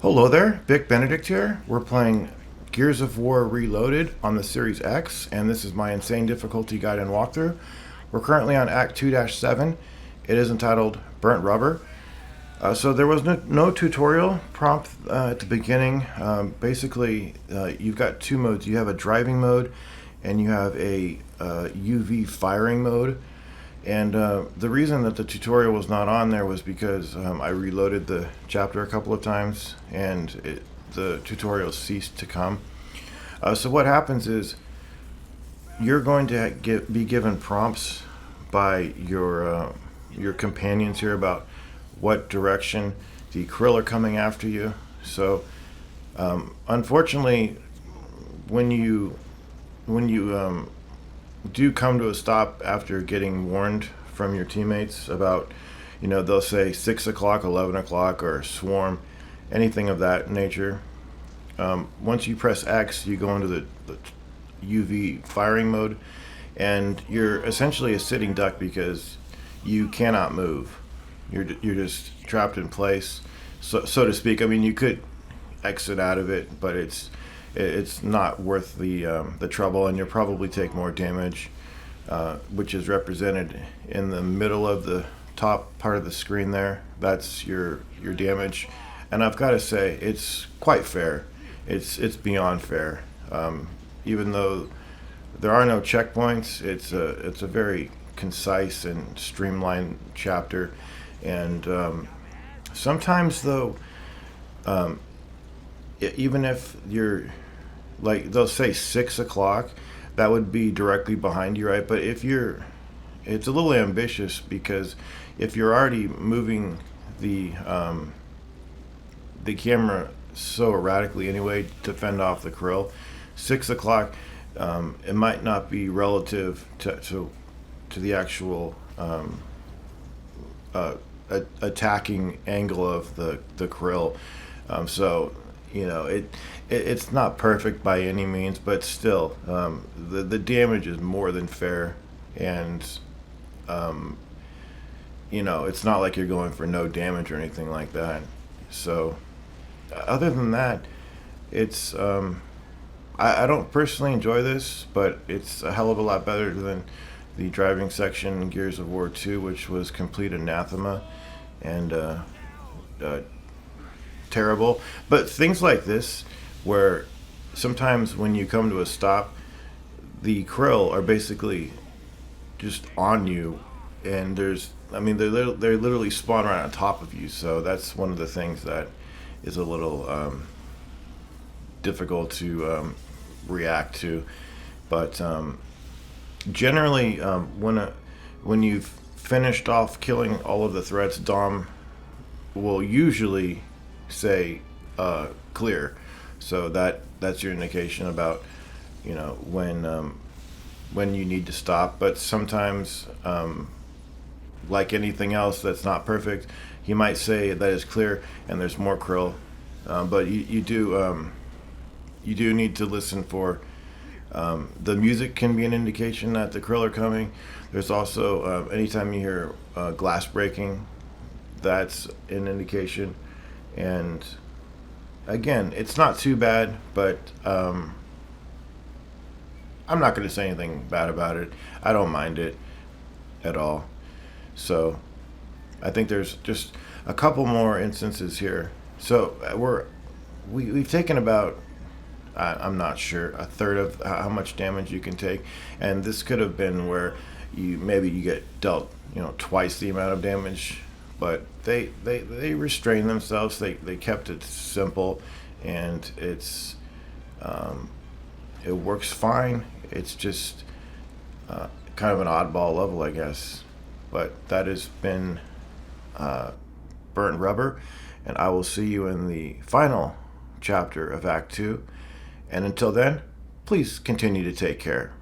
Hello there, Vic Benedict here. We're playing Gears of War Reloaded on the Series X, and this is my insane difficulty guide and walkthrough. We're currently on Act 2-7. It is entitled Burnt Rubber. So there was no tutorial prompt at the beginning. Basically, you've got two modes. You have a driving mode, and you have a UV firing mode. And the reason that the tutorial was not on there was because I reloaded the chapter a couple of times and the tutorial ceased to come. So what happens is you're going to be given prompts by your companions here about what direction the krill are coming after you. So unfortunately, when you do come to a stop after getting warned from your teammates about, they'll say 6 o'clock, 11 o'clock, or swarm, anything of that nature. Once you press X, you go into the UV firing mode, and you're essentially a sitting duck because you cannot move. You're just trapped in place, so to speak. I mean, you could exit out of it, but it's not worth the trouble, and you'll probably take more damage, which is represented in the middle of the top part of the screen there. That's your damage, and I've got to say it's quite fair. It's beyond fair. Even though there are no checkpoints, it's a very concise and streamlined chapter, and sometimes though, even if you're like, they'll say 6 o'clock, that would be directly behind you, right? But it's a little ambitious, because if you're already moving the camera so erratically anyway to fend off the krill, 6 o'clock, it might not be relative to the actual attacking angle of the krill. So it's not perfect by any means, but still, the damage is more than fair, and it's not like you're going for no damage or anything like that. So other than that, it's I don't personally enjoy this, but it's a hell of a lot better than the driving section in Gears of War 2, which was complete anathema and terrible. But things like this, where sometimes when you come to a stop, the krill are basically just on you, and they literally spawn right on top of you. So that's one of the things that is a little difficult to react to. But generally, when you've finished off killing all of the threats, Dom will usually say clear. So that's your indication about when you need to stop. But sometimes, like anything else that's not perfect, he might say that is clear and there's more krill. But you do need to listen for the music. Can be an indication that the krill are coming. There's also anytime you hear glass breaking, that's an indication. And again, it's not too bad, but I'm not going to say anything bad about it. I don't mind it at all. So I think there's just a couple more instances here. So we've taken about, I'm not sure, a third of how much damage you can take, and this could have been where you get dealt twice the amount of damage. But they restrained themselves. They kept it simple, and it works fine. It's just kind of an oddball level, I guess. But that has been Burnt Rubber, and I will see you in the final chapter of Act 2. And until then, please continue to take care.